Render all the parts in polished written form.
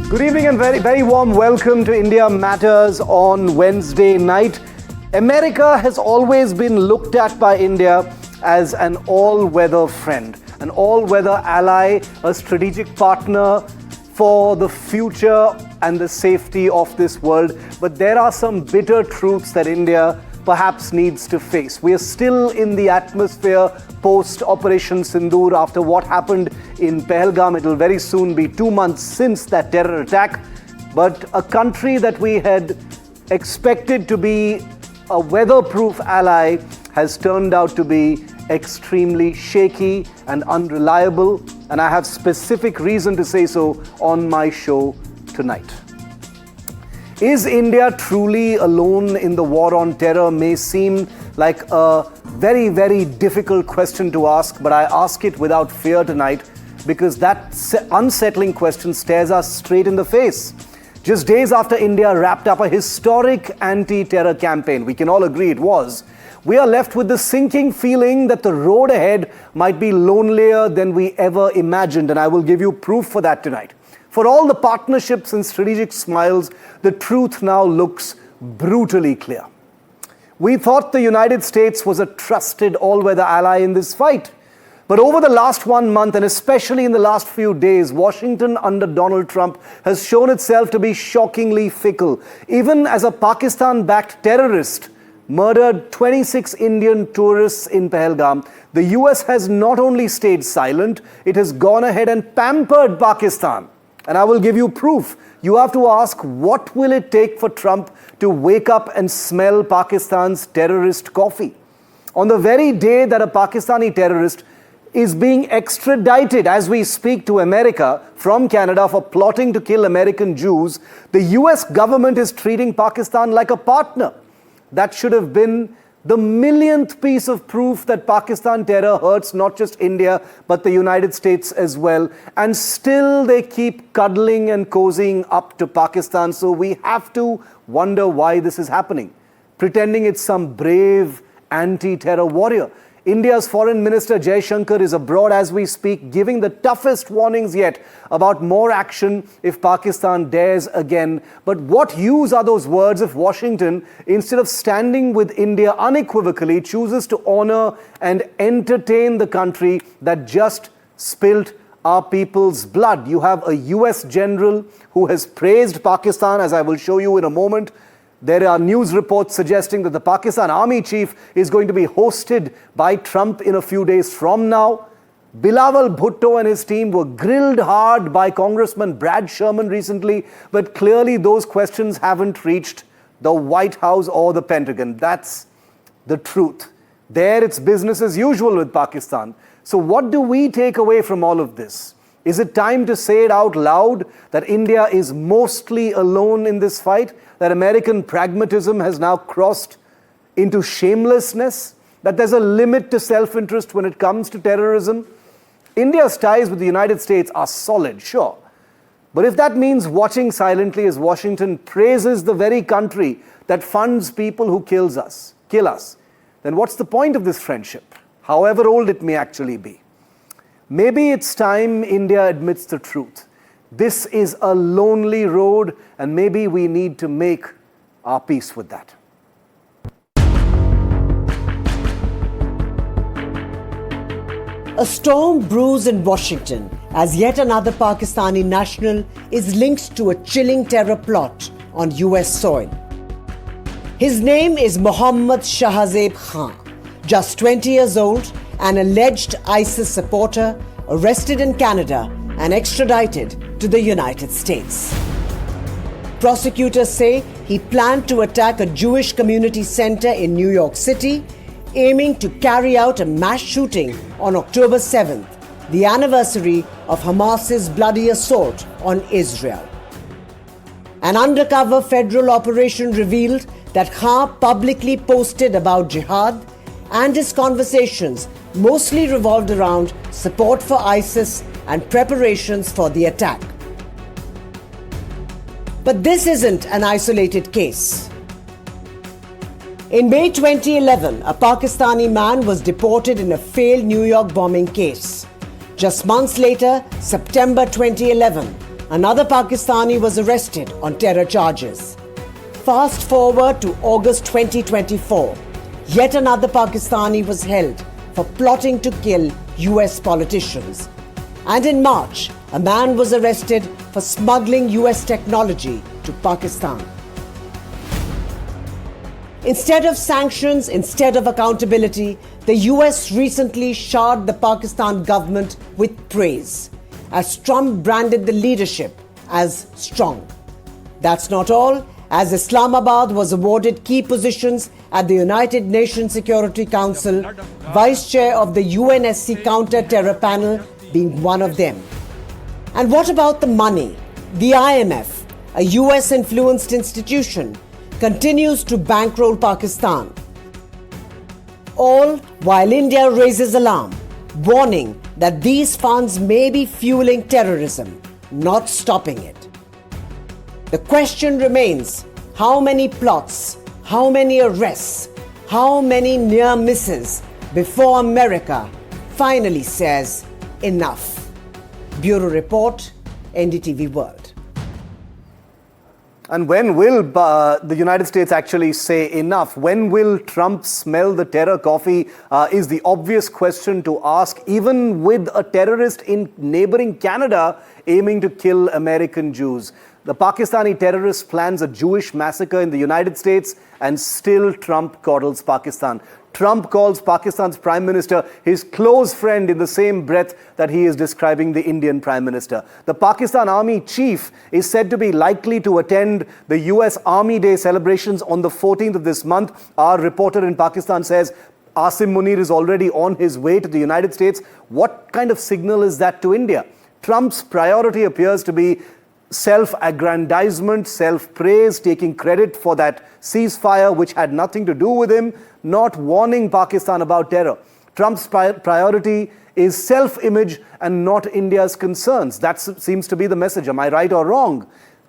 Good evening and very warm welcome to India Matters on Wednesday night. America has always been looked at by India as an all-weather friend, an all-weather ally, a strategic partner for the future and the safety of this world. But there are some bitter truths that India perhaps needs to face. We are still in the atmosphere post-Operation Sindoor after what happened in Pahalgam. It will very soon be 2 months since that terror attack. But a country that we had expected to be a weatherproof ally has turned out to be extremely shaky and unreliable. And I have specific reason to say so on my show tonight. Is India truly alone in the war on terror may seem like a very difficult question to ask, but I ask it without fear tonight because that unsettling question stares us straight in the face. Just days after India wrapped up a historic anti-terror campaign, we can all agree it was, we are left with the sinking feeling that the road ahead might be lonelier than we ever imagined, and I will give you proof for that tonight. For all the partnerships and strategic smiles, the truth now looks brutally clear. We thought the United States was a trusted all-weather ally in this fight. But over the last 1 month, and especially in the last few days, Washington under Donald Trump has shown itself to be shockingly fickle. Even as a Pakistan-backed terrorist murdered 26 Indian tourists in Pahalgam, the US has not only stayed silent, it has gone ahead and pampered Pakistan. And I will give you proof. You have to ask, what will it take for Trump to wake up and smell Pakistan's terrorist coffee? On the very day that a Pakistani terrorist is being extradited as we speak to America from Canada for plotting to kill American Jews, the US government is treating Pakistan like a partner. That should have been the millionth piece of proof that Pakistan terror hurts not just India, but the United States as well. And still they keep cuddling and cozying up to Pakistan. So we have to wonder why this is happening, pretending it's some brave anti-terror warrior. India's Foreign Minister S Jaishankar is abroad as we speak, giving the toughest warnings yet about more action if Pakistan dares again. But what use are those words if Washington, instead of standing with India unequivocally, chooses to honor and entertain the country that just spilt our people's blood? You have a US general who has praised Pakistan, as I will show you in a moment. There are news reports suggesting that the Pakistan army chief is going to be hosted by Trump in a few days from now. Bilawal Bhutto and his team were grilled hard by Congressman Brad Sherman recently, but clearly those questions haven't reached the White House or the Pentagon. That's the truth. There it's business as usual with Pakistan. So what do we take away from all of this? Is it time to say it out loud that India is mostly alone in this fight? That American pragmatism has now crossed into shamelessness? That there's a limit to self-interest when it comes to terrorism? India's ties with the United States are solid, sure. But if that means watching silently as Washington praises the very country that funds people who kill us, then what's the point of this friendship, however old it may actually be? Maybe it's time India admits the truth. This is a lonely road, and maybe we need to make our peace with that. A storm brews in Washington as yet another Pakistani national is linked to a chilling terror plot on US soil. His name is Mohammad Shahzeb Khan, just 20 years old, an alleged ISIS supporter arrested in Canada and extradited to the United States. Prosecutors say he planned to attack a Jewish community center in New York City, aiming to carry out a mass shooting on October 7th, the anniversary of Hamas's bloody assault on Israel. An undercover federal operation revealed that Khan publicly posted about jihad, and his conversations mostly revolved around support for ISIS and preparations for the attack. But this isn't an isolated case. In May 2011, a Pakistani man was deported in a failed New York bombing case. Just months later, September 2011, Another Pakistani was arrested on terror charges. Fast forward to August 2024. Yet another Pakistani was held for plotting to kill US politicians. And in March, a man was arrested for smuggling US technology to Pakistan. Instead of sanctions, instead of accountability, the US recently showered the Pakistan government with praise as Trump branded the leadership as strong. That's not all, as Islamabad was awarded key positions at the United Nations Security Council, Vice Chair of the UNSC Counter-Terror Panel being one of them. And what about the money? The IMF, a US-influenced institution, continues to bankroll Pakistan. All while India raises alarm, warning that these funds may be fueling terrorism, not stopping it. The question remains, how many plots, how many arrests, how many near misses before America finally says enough? Bureau Report, NDTV World. And when will the United States actually say enough? When will Trump smell the terror coffee is the obvious question to ask, even with a terrorist in neighboring Canada aiming to kill American Jews. The Pakistani terrorist plans a Jewish massacre in the United States, and still Trump coddles Pakistan. Trump calls Pakistan's Prime Minister his close friend in the same breath that he is describing the Indian Prime Minister. The Pakistan Army Chief is said to be likely to attend the US Army Day celebrations on the 14th of this month. Our reporter in Pakistan says Asim Munir is already on his way to the United States. What kind of signal is that to India? Trump's priority appears to be self-aggrandizement, self-praise, taking credit for that ceasefire which had nothing to do with him, not warning Pakistan about terror. Trump's priority is self-image and not India's concerns. That seems to be the message. Am I right or wrong?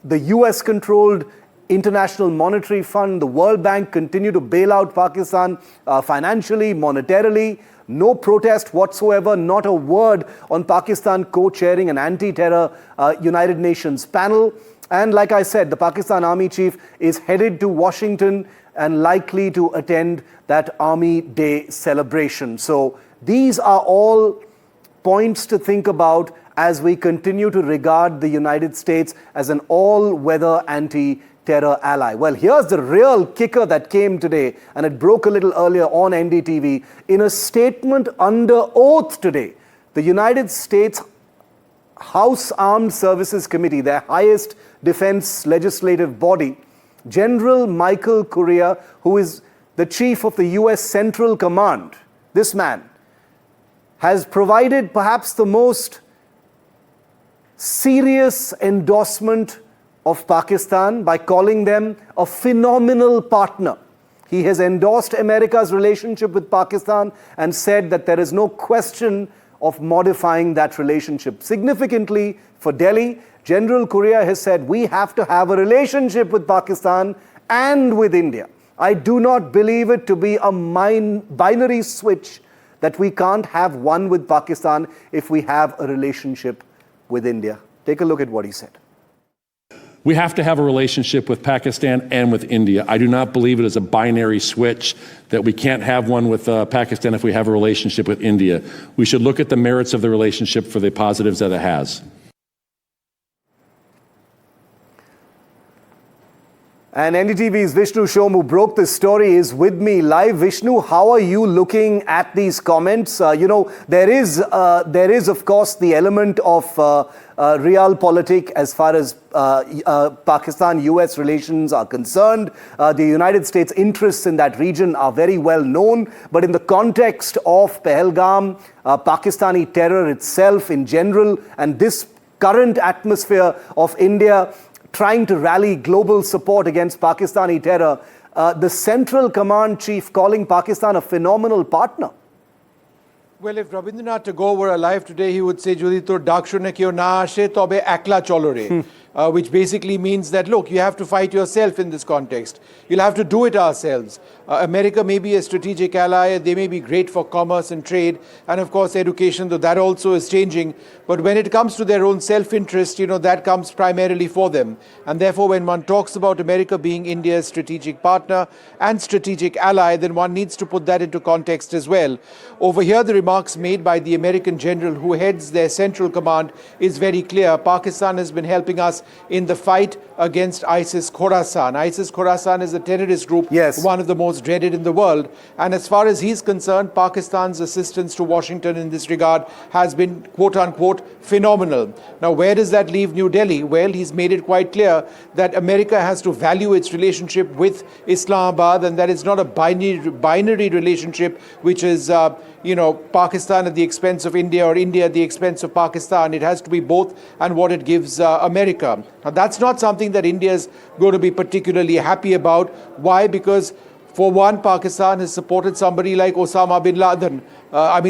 The US-controlled International Monetary Fund, the World Bank continue to bail out Pakistan financially, monetarily. No protest whatsoever, not a word on Pakistan co-chairing an anti-terror United Nations panel. And like I said, the Pakistan Army Chief is headed to Washington and likely to attend that Army Day celebration. So these are all points to think about as we continue to regard the United States as an all-weather anti-terror ally. Well, here's the real kicker that came today, and it broke a little earlier on NDTV. In a statement under oath today, the United States House Armed Services Committee, their highest defense legislative body, General Michael Correa, who is the chief of the US Central Command, this man has provided perhaps the most serious endorsement of Pakistan by calling them a phenomenal partner. He has endorsed America's relationship with Pakistan and said that there is no question of modifying that relationship. Significantly, for Delhi, General Correa has said we have to have a relationship with Pakistan and with India. I do not believe it to be a binary switch that we can't have one with Pakistan if we have a relationship with India. Take a look at what he said. We have to have a relationship with Pakistan and with India. I do not believe it is a binary switch that we can't have one with Pakistan if we have a relationship with India. We should look at the merits of the relationship for the positives that it has. And NDTV's Vishnu Shom, who broke this story, is with me live. Vishnu, how are you looking at these comments? There is, of course, the element of realpolitik as far as Pakistan-US relations are concerned. The United States' interests in that region are very well known. But in the context of Pahalgam, Pakistani terror itself in general, and this current atmosphere of India trying to rally global support against Pakistani terror, the Central Command Chief calling Pakistan a phenomenal partner. Well, if Rabindranath Tagore were alive today, he would say, "Jodi tor dak shune keo na ashe, tobe ekla cholo re." which basically means that, look, you have to fight yourself in this context. You'll have to do it ourselves. America may be a strategic ally. They may be great for commerce and trade, and of course education, though that also is changing. But when it comes to their own self-interest, that comes primarily for them. And therefore, when one talks about America being India's strategic partner and strategic ally, then one needs to put that into context as well. Over here, the remarks made by the American general who heads their central command is very clear. Pakistan has been helping us in the fight against ISIS Khorasan. ISIS Khorasan is a terrorist group, one of the most dreaded in the world. And as far as he's concerned, Pakistan's assistance to Washington in this regard has been, quote unquote, phenomenal. Now, where does that leave New Delhi? Well, he's made it quite clear that America has to value its relationship with Islamabad, and that it's not a binary relationship, which is, Pakistan at the expense of India or India at the expense of Pakistan. It has to be both, and what it gives America. Now, that's not something that India is going to be particularly happy about. Why? Because for one, Pakistan has supported somebody like Osama bin Laden.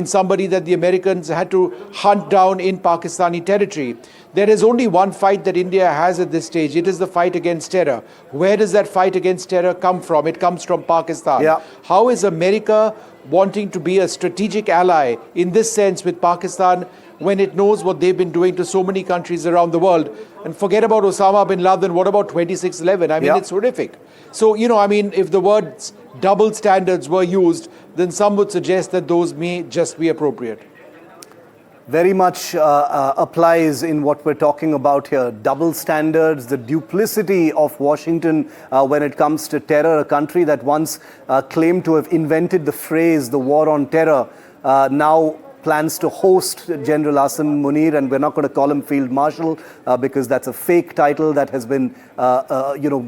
Somebody that the Americans had to hunt down in Pakistani territory. There is only one fight that India has at this stage. It is the fight against terror. Where does that fight against terror come from? It comes from Pakistan. How is America wanting to be a strategic ally in this sense with Pakistan when it knows what they've been doing to so many countries around the world? And forget about Osama bin Laden, what about 26/11? It's horrific. So, if the words double standards were used, then some would suggest that those may just be appropriate. Very much applies in what we're talking about here. Double standards, the duplicity of Washington when it comes to terror, a country that once claimed to have invented the phrase, the war on terror, now plans to host General Asim Munir, and we're not going to call him Field Marshal because that's a fake title that has been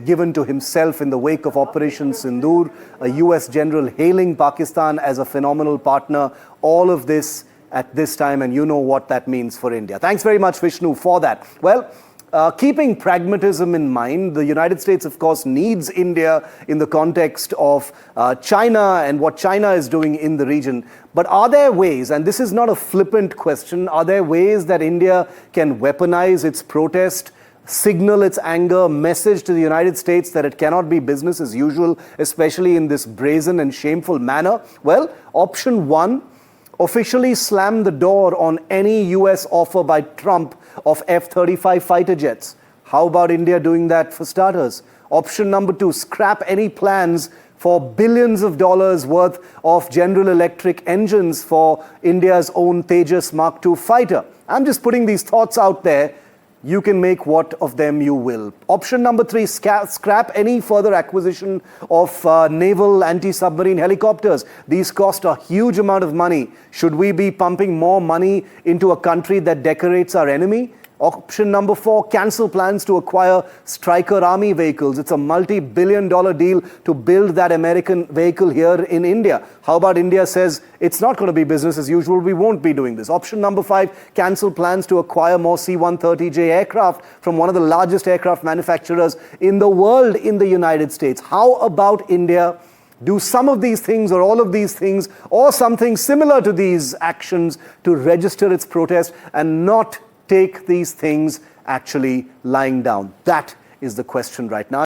given to himself in the wake of Operation Sindoor. A US general hailing Pakistan as a phenomenal partner. All of this at this time, and you know what that means for India. Thanks very much, Vishnu, for that. Well, keeping pragmatism in mind, the United States, of course, needs India in the context of China and what China is doing in the region. But are there ways, and this is not a flippant question, are there ways that India can weaponize its protest, signal its anger, message to the United States that it cannot be business as usual, especially in this brazen and shameful manner? Well, option one, officially slam the door on any US offer by Trump of F-35 fighter jets. How about India doing that for starters? Option number two, scrap any plans for billions of dollars worth of General Electric engines for India's own Tejas Mark II fighter. I'm just putting these thoughts out there. You can make what of them you will. Option number three, scrap any further acquisition of naval anti-submarine helicopters. These cost a huge amount of money. Should we be pumping more money into a country that decorates our enemy? Option number four, cancel plans to acquire Stryker Army vehicles. It's a multi-billion-dollar deal to build that American vehicle here in India. How about India says it's not going to be business as usual, we won't be doing this. Option number five, cancel plans to acquire more C-130J aircraft from one of the largest aircraft manufacturers in the world in the United States. How about India do some of these things or all of these things or something similar to these actions to register its protest and not take these things actually lying down? That is the question right now.